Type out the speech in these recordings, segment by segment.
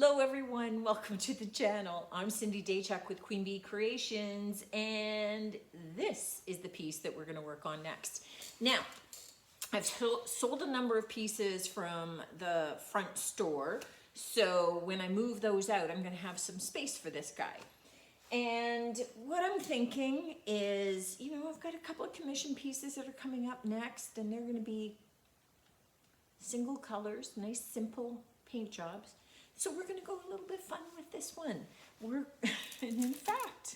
Hello everyone, welcome to the channel. I'm Cindy Daychuck with Queen Bee Creations, and this is the piece that we're going to work on next. Now, I've sold a number of pieces from the front store, so when I move those out, I'm going to have some space for this guy. And what I'm thinking is, I've got a couple of commission pieces that are coming up next, and they're going to be single colors, nice simple paint jobs. So we're going to go a little bit fun with this one. And in fact,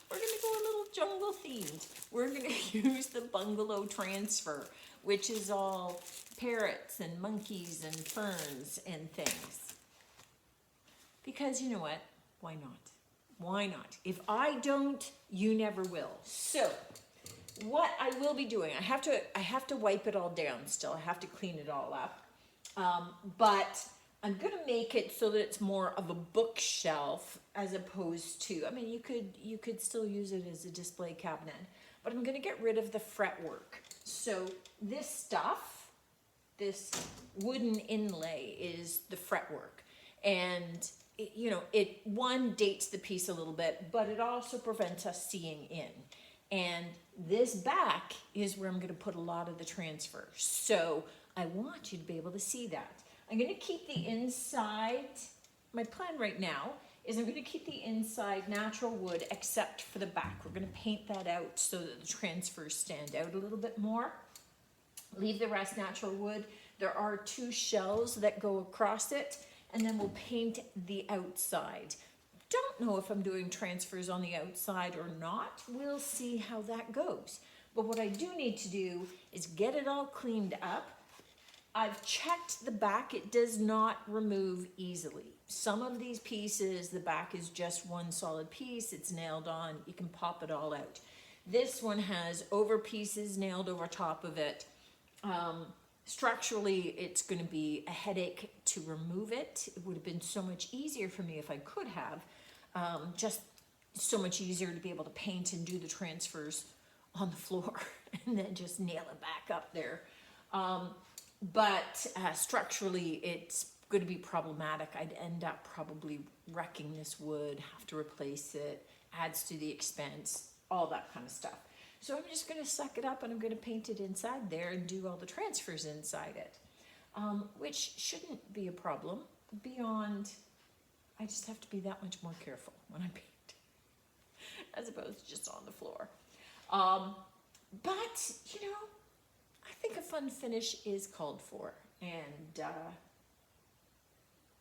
we're going to go a little jungle themed. We're going to use the bungalow transfer, which is all parrots and monkeys and ferns and things. Because you know what? Why not? Why not? If I don't, you never will. So what I will be doing, I have to wipe it all down still. I have to clean it all up. But I'm going to make it so that it's more of a bookshelf as opposed to, you could still use it as a display cabinet, but I'm going to get rid of the fretwork. So this stuff, this wooden inlay is the fretwork. And it dates the piece a little bit, but it also prevents us seeing in. And this back is where I'm going to put a lot of the transfer. So I want you to be able to see that. I'm going to keep the inside, my plan right now is I'm going to keep the inside natural wood except for the back. We're going to paint that out so that the transfers stand out a little bit more. Leave the rest natural wood. There are 2 shells that go across it, and then we'll paint the outside. Don't know if I'm doing transfers on the outside or not. We'll see how that goes. But what I do need to do is get it all cleaned up. I've checked the back. It does not remove easily. Some of these pieces, the back is just one solid piece. It's nailed on. You can pop it all out. This one has over pieces nailed over top of it. Structurally, it's going to be a headache to remove it. It would have been so much easier for me if I could have. Just so much easier to be able to paint and do the transfers on the floor and then just nail it back up there. But structurally, it's going to be problematic. I'd end up probably wrecking this wood, have to replace it, adds to the expense, all that kind of stuff. So I'm just going to suck it up and I'm going to paint it inside there and do all the transfers inside it, which shouldn't be a problem beyond, I just have to be that much more careful when I paint as opposed to just on the floor. But, I think a fun finish is called for, and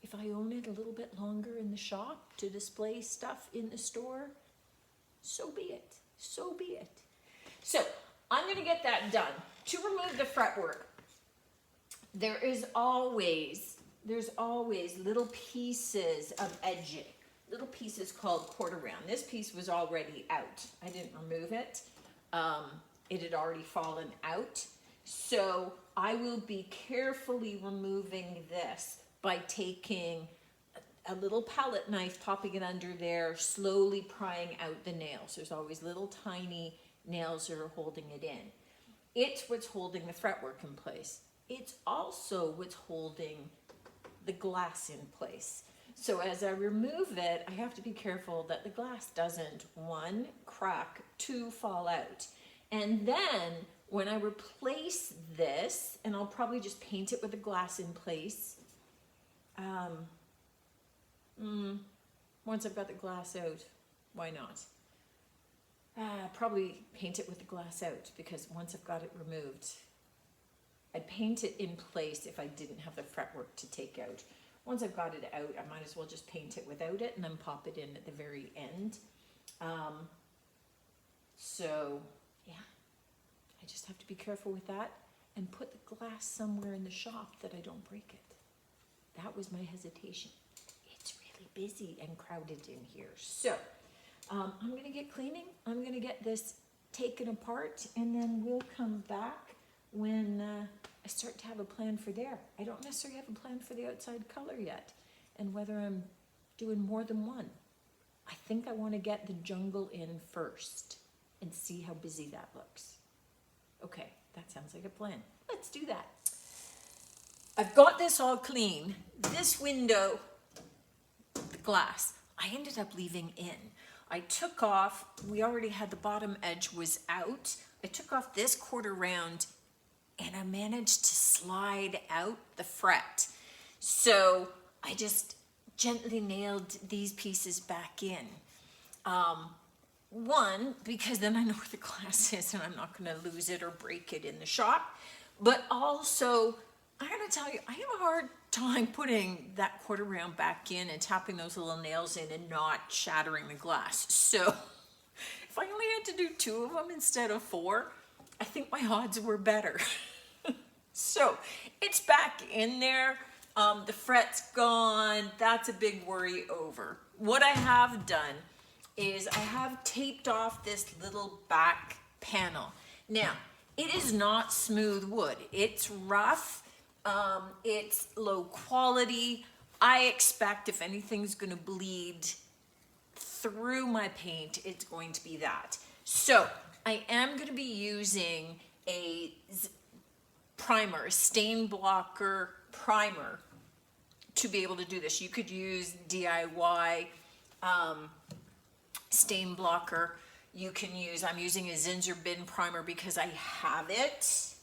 if I own it a little bit longer in the shop to display stuff in the store, so be it, so be it. So I'm going to get that done. To remove the fretwork, there's always little pieces of edging, little pieces called quarter round. This piece was already out. I didn't remove it. It had already fallen out. So I will be carefully removing this by taking a little palette knife, popping it under there, slowly prying out the nails. There's always little tiny nails that are holding it in. It's what's holding the fretwork in place. It's also what's holding the glass in place. So as I remove it, I have to be careful that the glass doesn't, 1, crack, 2, fall out. And then when I replace this, and I'll probably just paint it with the glass in place, once I've got the glass out, why not? Probably paint it with the glass out, because once I've got it removed, I'd paint it in place if I didn't have the fretwork to take out. Once I've got it out, I might as well just paint it without it and then pop it in at the very end. So yeah, I just have to be careful with that and put the glass somewhere in the shop that I don't break it. That was my hesitation. It's really busy and crowded in here. So I'm going to get cleaning. I'm going to get this taken apart, and then we'll come back when I start to have a plan for there. I don't necessarily have a plan for the outside color yet, and whether I'm doing more than one. I think I want to get the jungle in first and see how busy that looks. Okay, that sounds like a plan. Let's do that. I've got this all clean. This window glass, I ended up leaving in. I took off, we already had the bottom edge was out. I took off this quarter round and I managed to slide out the fret. So I just gently nailed these pieces back in. One, because then I know where the glass is and I'm not gonna lose it or break it in the shop. But also, I gotta tell you, I have a hard time putting that quarter round back in and tapping those little nails in and not shattering the glass. So if I only had to do 2 of them instead of 4, I think my odds were better. So it's back in there. The fret's gone. That's a big worry over. What I have done is I have taped off this little back panel. Now, it is not smooth wood. It's rough. It's low quality. I expect if anything's gonna bleed through my paint, it's going to be that. So I am gonna be using a primer, a stain blocker primer to be able to do this. You could use DIY stain blocker. You can use, I'm using a Zinsser bin primer because I have it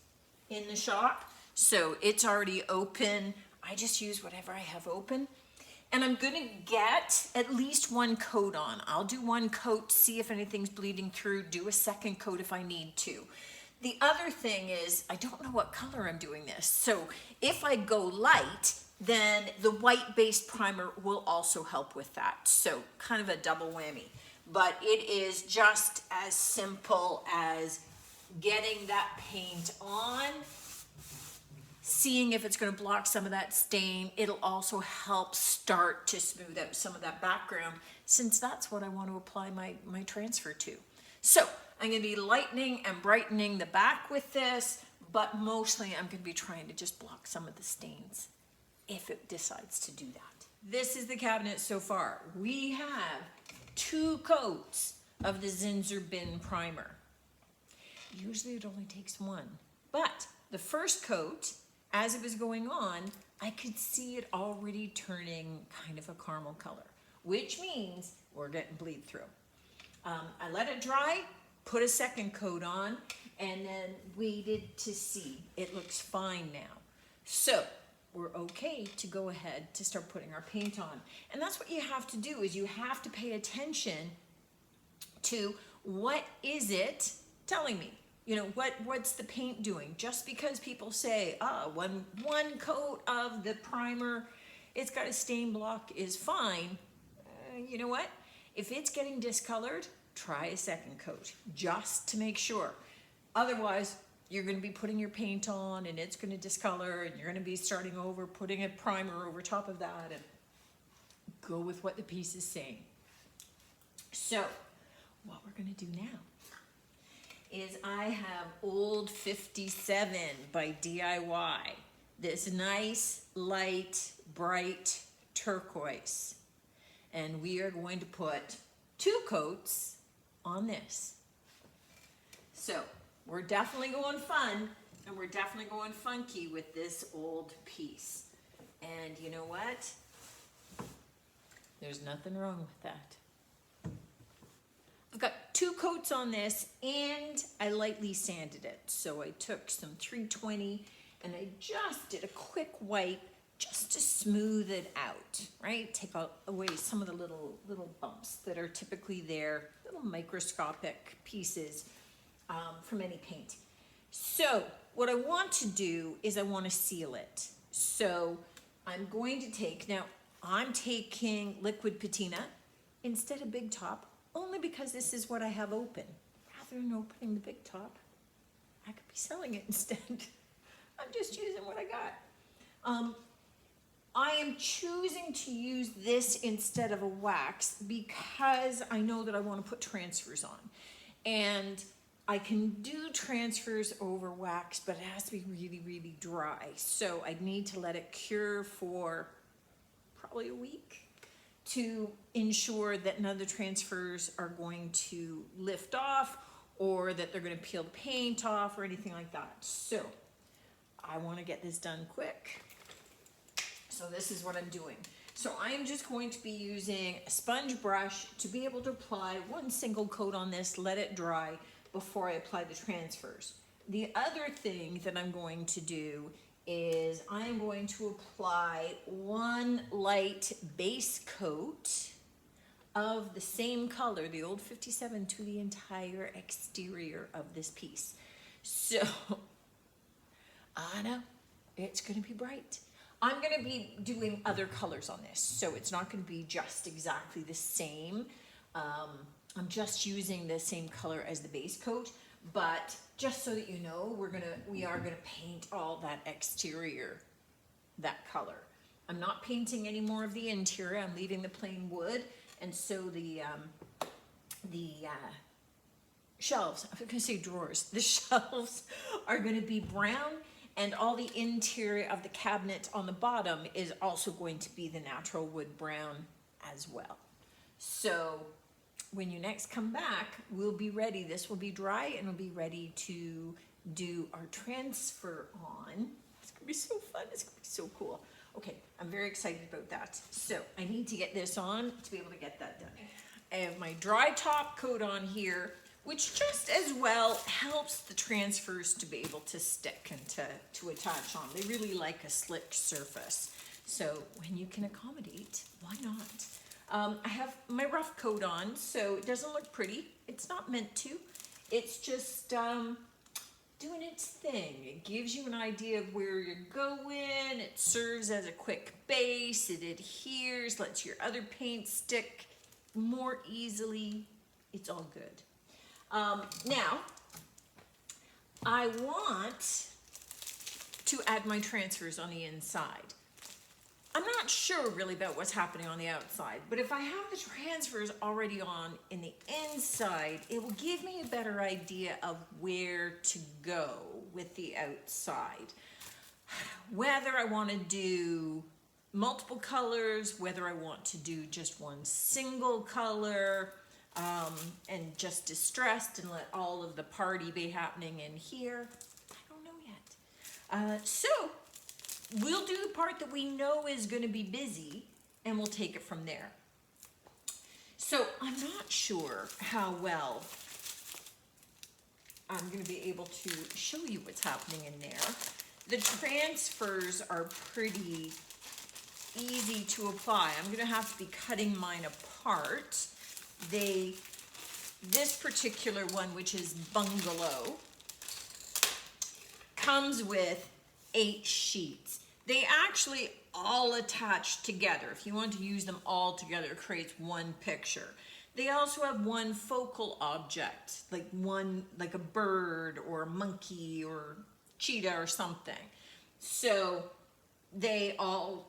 in the shop. So it's already open. I just use whatever I have open. And I'm gonna get at least 1 coat on. I'll do 1 coat, see if anything's bleeding through, do a second coat if I need to. The other thing is, I don't know what color I'm doing this. So if I go light, then the white-based primer will also help with that. So kind of a double whammy. But it is just as simple as getting that paint on, seeing if it's going to block some of that stain. It'll also help start to smooth out some of that background, since that's what I want to apply my transfer to. So I'm going to be lightening and brightening the back with this, but mostly I'm going to be trying to just block some of the stains if it decides to do that. This is the cabinet so far. We have 2 coats of the Zinsser bin primer. Usually it only takes 1, but the first coat, as it was going on, I could see it already turning kind of a caramel color, which means we're getting bleed through. I let it dry, put a second coat on, and then waited to see. It looks fine now. So we're okay to go ahead to start putting our paint on. And that's what you have to do, is you have to pay attention to what is it telling me? You know, what's the paint doing? Just because people say, one coat of the primer, it's got a stain block is fine. You know what? If it's getting discolored, try a second coat just to make sure. Otherwise, you're going to be putting your paint on and it's going to discolor, and you're going to be starting over, putting a primer over top of that, and go with what the piece is saying. So what we're going to do now is I have Old 57 by DIY. This nice, light, bright turquoise. And we are going to put 2 coats on this. So we're definitely going fun, and we're definitely going funky with this old piece. And you know what? There's nothing wrong with that. I've got 2 coats on this, and I lightly sanded it. So I took some 320 and I just did a quick wipe just to smooth it out, right? Take away some of the little bumps that are typically there, little microscopic pieces from any paint. So what I want to do is I want to seal it. So I'm going to take, now I'm taking liquid patina instead of Big Top, only because this is what I have open. Rather than opening the Big Top, I could be selling it instead. I'm just using what I got. I am choosing to use this instead of a wax because I know that I want to put transfers on. And I can do transfers over wax, but it has to be really, really dry. So I need to let it cure for probably a week to ensure that none of the transfers are going to lift off or that they're going to peel the paint off or anything like that. So I want to get this done quick. So this is what I'm doing. So I'm just going to be using a sponge brush to be able to apply one single coat on this, let it dry before I apply the transfers. The other thing that I'm going to do is I am going to apply one light base coat of the same color, the old 57, to the entire exterior of this piece. So, I know, it's gonna be bright. I'm gonna be doing other colors on this, so it's not gonna be just exactly the same. I'm just using the same color as the base coat, but just so that you know, we are gonna paint all that exterior that color. I'm not painting any more of the interior, I'm leaving the plain wood, and so the shelves, I was gonna say drawers, the shelves are gonna be brown, and all the interior of the cabinet on the bottom is also going to be the natural wood brown as well. So when you next come back, we'll be ready. This will be dry and we'll be ready to do our transfer on. It's gonna be so fun, it's gonna be so cool. Okay, I'm very excited about that. So I need to get this on to be able to get that done. I have my dry top coat on here, which just as well helps the transfers to be able to stick and to attach on. They really like a slick surface. So when you can accommodate, why not? I have my rough coat on, so it doesn't look pretty. It's not meant to. It's just doing its thing. It gives you an idea of where you're going. It serves as a quick base. It adheres, lets your other paint stick more easily. It's all good. Now, I want to add my transfers on the inside. I'm not sure really about what's happening on the outside, but if I have the transfers already on in the inside, it will give me a better idea of where to go with the outside. Whether I want to do multiple colors, whether I want to do just one single color, and just distressed and let all of the party be happening in here. I don't know yet. So we'll do the part that we know is going to be busy and we'll take it from there. So I'm not sure how well I'm going to be able to show you what's happening in there. The transfers are pretty easy to apply. I'm going to have to be cutting mine apart. This particular one, which is Bungalow, comes with 8 sheets. They actually all attach together. If you want to use them all together, it creates one picture. They also have one focal object, like a bird or a monkey or cheetah or something. So they all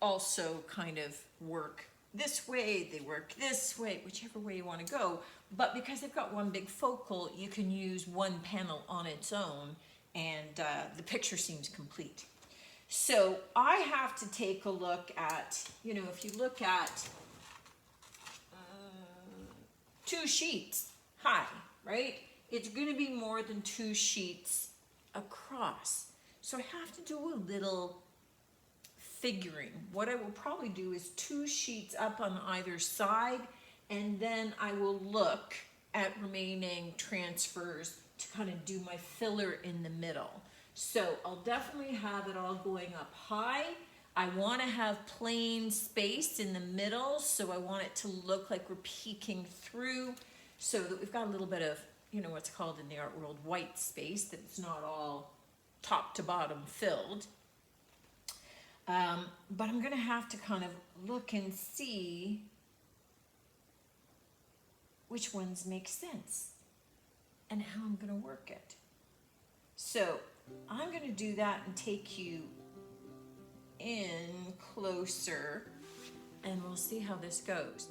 also kind of work this way, they work this way, whichever way you want to go. But because they've got one big focal, you can use one panel on its own and the picture seems complete. So I have to take a look at, if you look at 2 sheets high, right? It's going to be more than 2 sheets across. So I have to do a little figuring. What I will probably do is 2 sheets up on either side, and then I will look at remaining transfers to kind of do my filler in the middle. So I'll definitely have it all going up high. I want to have plain space in the middle, so I want it to look like we're peeking through, so that we've got a little bit of, what's called in the art world white space, that it's not all top to bottom filled. But I'm going to have to kind of look and see which ones make sense and how I'm going to work it. So I'm going to do that and take you in closer and we'll see how this goes.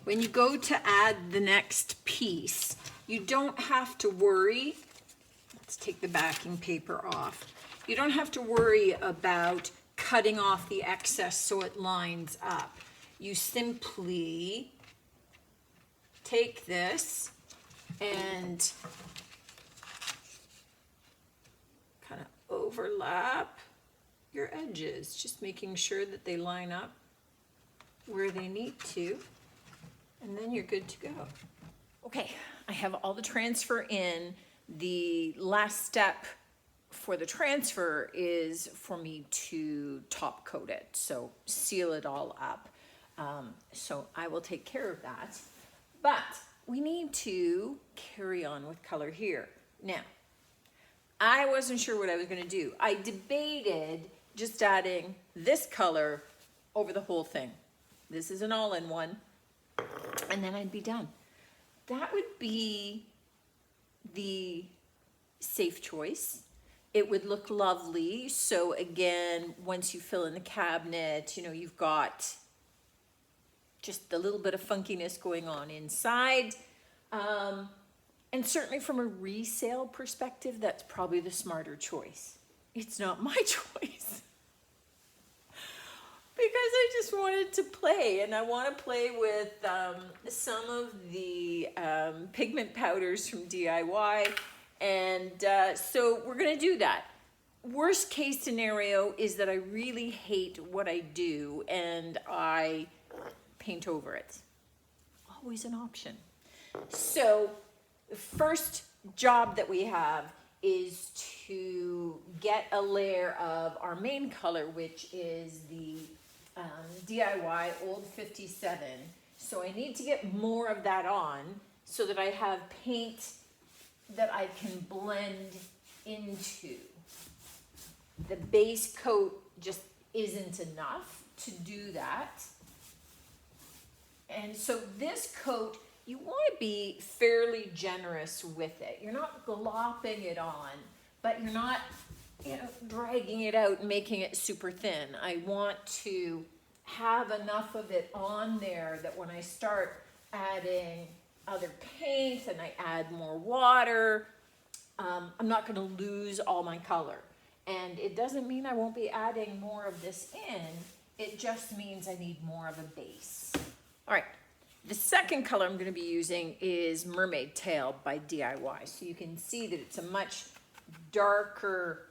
When you go to add the next piece, you don't have to worry. Let's take the backing paper off. You don't have to worry about cutting off the excess so it lines up. you simply take this and kind of overlap your edges, just making sure that they line up where they need to, and then you're good to go. Okay, I have all the transfer in. The last step for the transfer is for me to top coat it, so seal it all up. So I will take care of that, but we need to carry on with color here. Now, I wasn't sure what I was going to do. I debated just adding this color over the whole thing. This is an all-in-one, and then I'd be done. That would be the safe choice. It would look lovely. So again, once you fill in the cabinet, you know, you've got just a little bit of funkiness going on inside. And certainly from a resale perspective, that's probably the smarter choice. It's not my choice. Because I just wanted to play, and I want to play with some of the pigment powders from DIY, and so we're going to do that. Worst case scenario is that I really hate what I do and I paint over it. Always an option. So the first job that we have is to get a layer of our main color, which is the DIY Old 57. So I need to get more of that on so that I have paint that I can blend into. The base coat just isn't enough to do that. And so this coat, you want to be fairly generous with it. You're not glopping it on, but you're not, you know, dragging it out and making it super thin. I want to have enough of it on there that when I start adding other paint and I add more water, I'm not going to lose all my color. And it doesn't mean I won't be adding more of this in. It just means I need more of a base. All right. The second color I'm going to be using is Mermaid Tail by DIY. So you can see that it's a much darker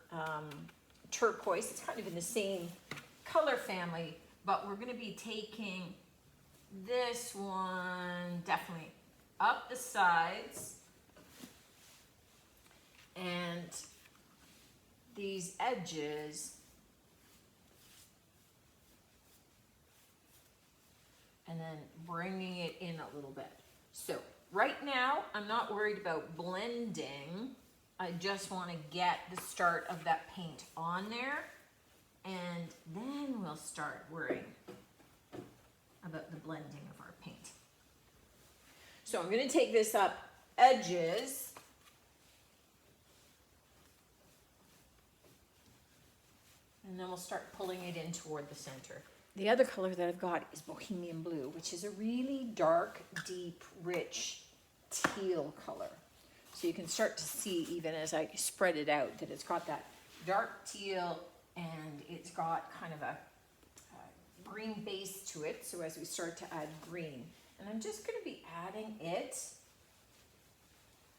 turquoise. It's kind of in the same color family, but we're going to be taking this one definitely up the sides and these edges, and then bringing it in a little bit. So right now, I'm not worried about blending. I just want to get the start of that paint on there, and then we'll start worrying about the blending of our paint. So I'm going to take this up edges, and then we'll start pulling it in toward the center. The other color that I've got is Bohemian Blue, which is a really dark, deep, rich teal color. So you can start to see, even as I spread it out, that it's got that dark teal and it's got kind of a green base to it. So as we start to add green, and I'm just going to be adding it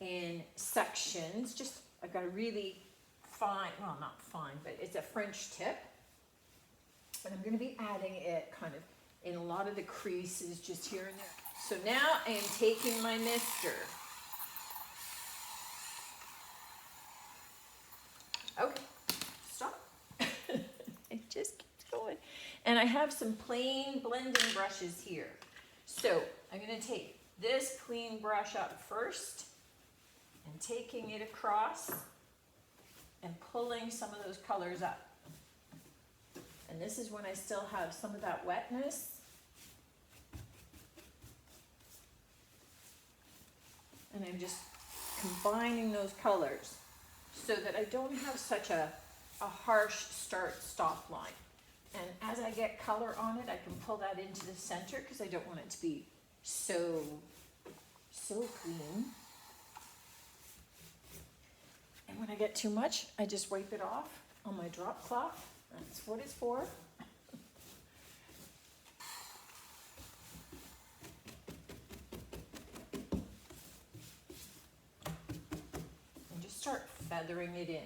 in sections. Just, I've got a really fine, well, not fine, but it's a French tip. And I'm going to be adding it kind of in a lot of the creases just here and there. So now I am taking my mister. Okay, stop. It just keeps going. And I have some plain blending brushes here. So I'm going to take this clean brush up first and taking it across and pulling some of those colors up. And this is when I still have some of that wetness. And I'm just combining those colors so that I don't have such a harsh start-stop line. And as I get color on it, I can pull that into the center because I don't want it to be so clean. And when I get too much, I just wipe it off on my drop cloth. That's what it's for. feathering it in.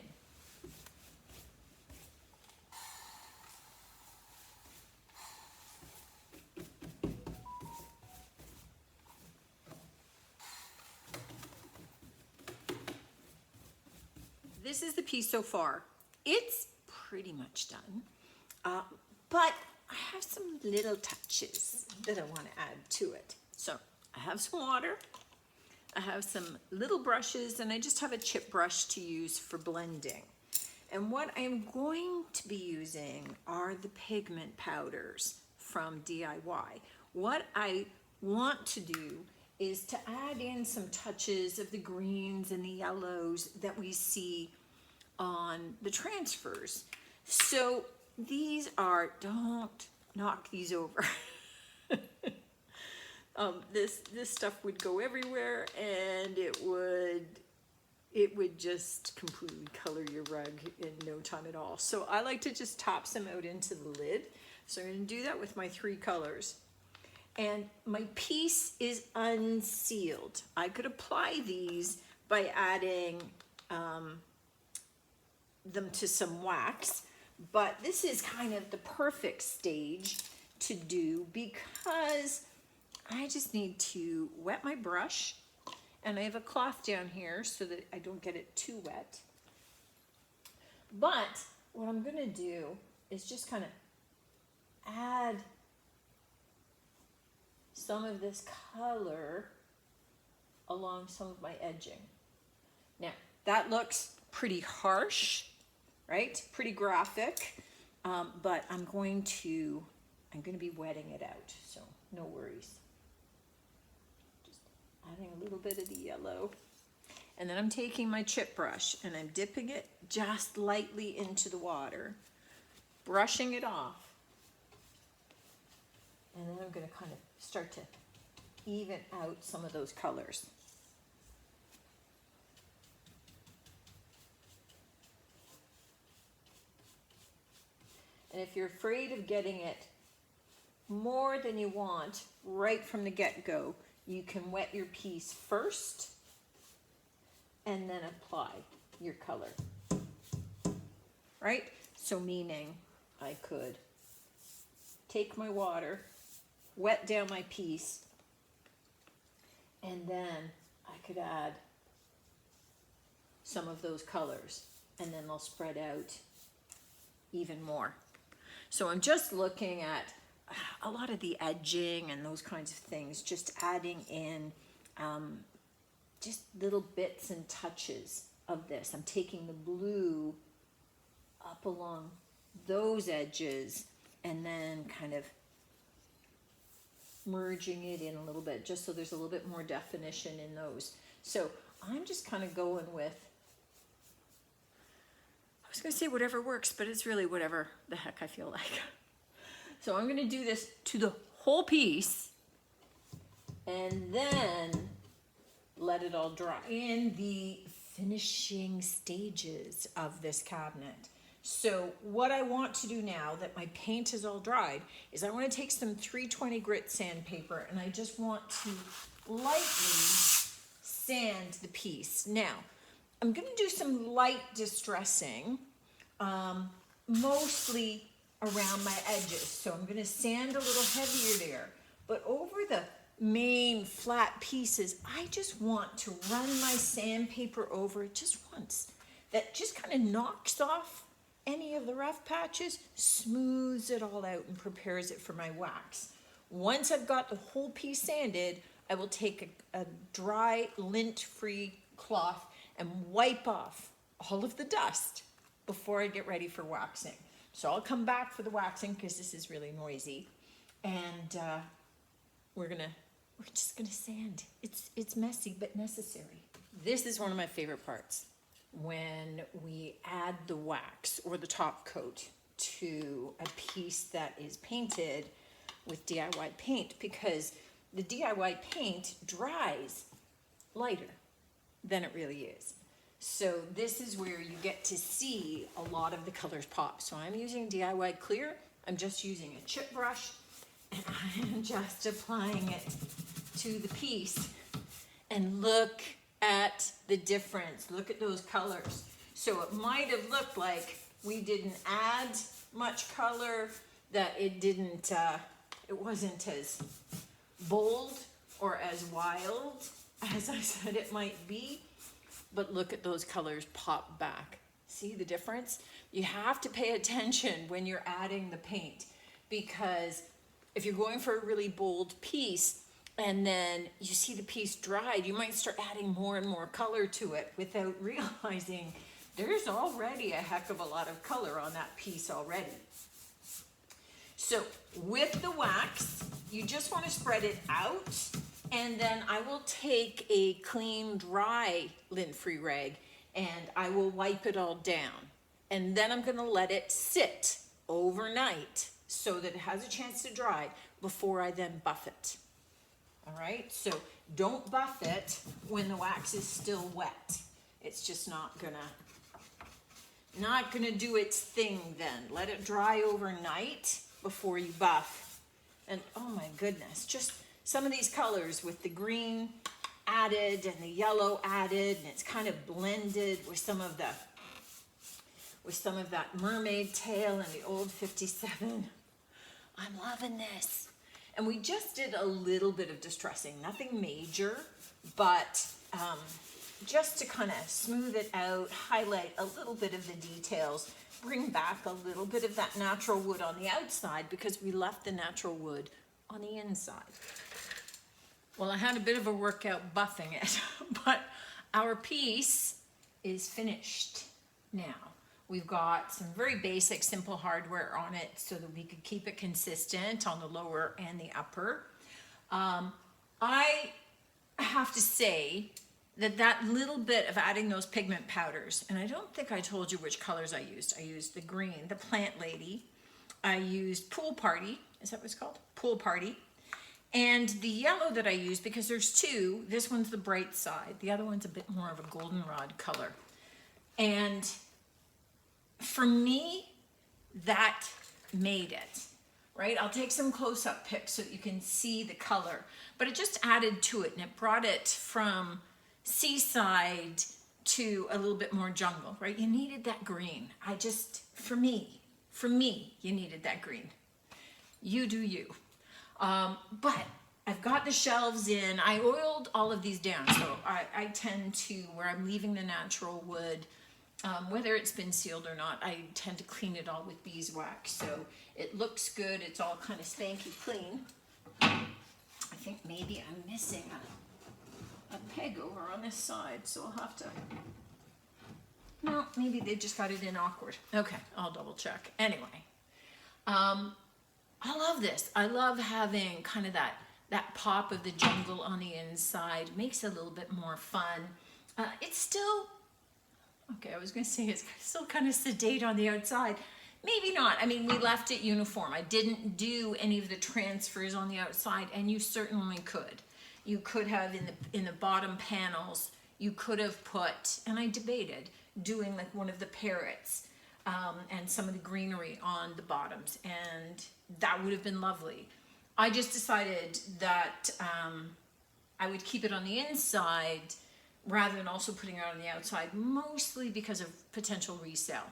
This is the piece so far. It's pretty much done, but I have some little touches that I want to add to it. So I have some water, I have some little brushes, and I just have a chip brush to use for blending. And what I'm going to be using are the pigment powders from DIY. What I want to do is to add in some touches of the greens and the yellows that we see on the transfers. So these are, don't knock these over. This stuff would go everywhere, and it would just completely color your rug in no time at all. So I like to just top some out into the lid. So I'm going to do that with my 3 colors. And my piece is unsealed. I could apply these by adding them to some wax, but this is kind of the perfect stage to do because I just need to wet my brush, and I have a cloth down here so that I don't get it too wet. But what I'm going to do is just kind of add some of this color along some of my edging. Now, that looks pretty harsh, right? Pretty graphic, but I'm going to be wetting it out, so no worries. Just adding a little bit of the yellow. And then I'm taking my chip brush and I'm dipping it just lightly into the water, brushing it off. And then I'm going to kind of start to even out some of those colors. And if you're afraid of getting it more than you want right from the get-go, you can wet your piece first and then apply your color. Right? So meaning I could take my water, wet down my piece, and then I could add some of those colors, and then they'll spread out even more. So I'm just looking at a lot of the edging and those kinds of things, just adding in just little bits and touches of this. I'm taking the blue up along those edges and then kind of merging it in a little bit, just so there's a little bit more definition in those. So I'm just kind of going with, I was going to say whatever works, but it's really whatever the heck I feel like. So I'm going to do this to the whole piece and then let it all dry. In the finishing stages of this cabinet. So what I want to do now that my paint is all dried is I want to take some 320 grit sandpaper and I just want to lightly sand the piece. Now, I'm going to do some light distressing, mostly around my edges. So I'm going to sand a little heavier there. But over the main flat pieces, I just want to run my sandpaper over it just once. That just kind of knocks off any of the rough patches, smooths it all out and prepares it for my wax. Once I've got the whole piece sanded, I will take a dry lint-free cloth and wipe off all of the dust before I get ready for waxing. So I'll come back for the waxing because this is really noisy, and we're just gonna sand. It's messy but necessary. This is one of my favorite parts, when we add the wax or the top coat to a piece that is painted with DIY paint, because the DIY paint dries lighter than it really is. So this is where you get to see a lot of the colors pop. So I'm using DIY clear. I'm just using a chip brush and I'm just applying it to the piece. And look at the difference. Look at those colors. So it might have looked like we didn't add much color, that it didn't, it wasn't as bold or as wild as I said it might be. But look at those colors pop back. See the difference? You have to pay attention when you're adding the paint, because if you're going for a really bold piece and then you see the piece dried, you might start adding more and more color to it without realizing there's already a heck of a lot of color on that piece already. So with the wax, you just want to spread it out, and then I will take a clean, dry lint-free rag and I will wipe it all down. And then I'm going to let it sit overnight so that it has a chance to dry before I then buff it. All right, so don't buff it when the wax is still wet. It's just not gonna do its thing then. Let it dry overnight before you buff. And oh my goodness, just some of these colors with the green added and the yellow added, and it's kind of blended with some of that mermaid tail and the old 57. I'm loving this. And we just did a little bit of distressing, nothing major, but just to kind of smooth it out, highlight a little bit of the details, bring back a little bit of that natural wood on the outside, because we left the natural wood on the inside. Well, I had a bit of a workout buffing it, but our piece is finished now. We've got some very basic, simple hardware on it so that we could keep it consistent on the lower and the upper. I have to say that little bit of adding those pigment powders, and I don't think I told you which colors I used. I used the green, the Plant Lady. I used Pool Party. Is that what it's called? Pool Party. And the yellow that I used, because there's two, this one's the bright side. The other one's a bit more of a goldenrod color. And for me, that made it, right? I'll take some close-up pics so that you can see the color, but it just added to it, and it brought it from seaside to a little bit more jungle, right? You needed that green. For me, you needed that green. You do you. But I've got the shelves in. I oiled all of these down, so I tend to, where I'm leaving the natural wood, whether it's been sealed or not, I tend to clean it all with beeswax. So it looks good. It's all kind of spanky clean. I think maybe I'm missing a peg over on this side, so I'll have to, no, maybe they just got it in awkward. Okay, I'll double check. Anyway, I love this. I love having kind of that pop of the jungle on the inside. Makes it a little bit more fun. It's still, okay, I was going to say it's still kind of sedate on the outside. Maybe not. I mean, we left it uniform. I didn't do any of the transfers on the outside, and you certainly could. You could have in the bottom panels, you could have put, and I debated doing like one of the parrots and some of the greenery on the bottoms, and that would have been lovely. I just decided that I would keep it on the inside rather than also putting it on the outside, mostly because of potential resale.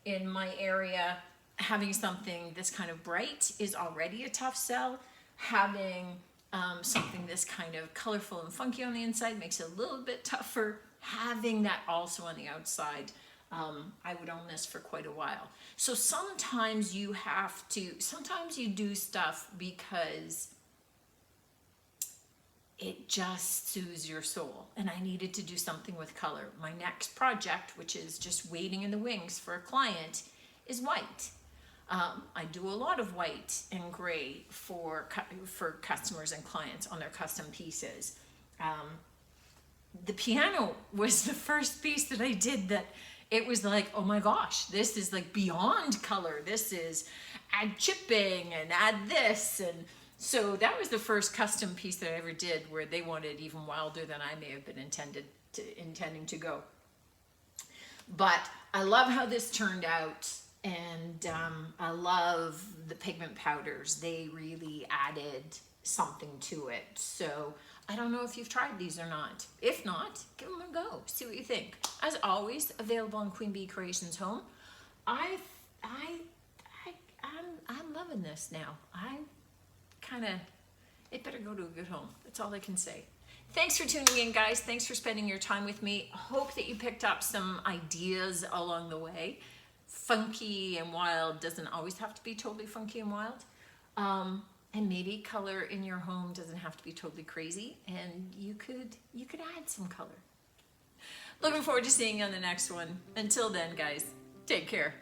In my area, having something this kind of bright is already a tough sell. Having something this kind of colorful and funky on the inside makes it a little bit tougher. Having that also on the outside, I would own this for quite a while. So sometimes you do stuff because it just soothes your soul. And I needed to do something with color. My next project, which is just waiting in the wings for a client, is white. I do a lot of white and gray for customers and clients on their custom pieces. The piano was the first piece that I did that it was like, oh my gosh, this is like beyond color. This is add chipping and add this. And so that was the first custom piece that I ever did where they wanted even wilder than I may have been intending to go. But I love how this turned out. And I love the pigment powders. They really added something to it. So I don't know if you've tried these or not. If not, give them a go. See what you think. As always, available on Queen Bee Creations Home. I'm loving this now. It better go to a good home. That's all I can say. Thanks for tuning in, guys. Thanks for spending your time with me. Hope that you picked up some ideas along the way. Funky and wild doesn't always have to be totally funky and wild. And maybe color in your home doesn't have to be totally crazy, and you could add some color. Looking forward to seeing you on the next one. Until then, guys, take care.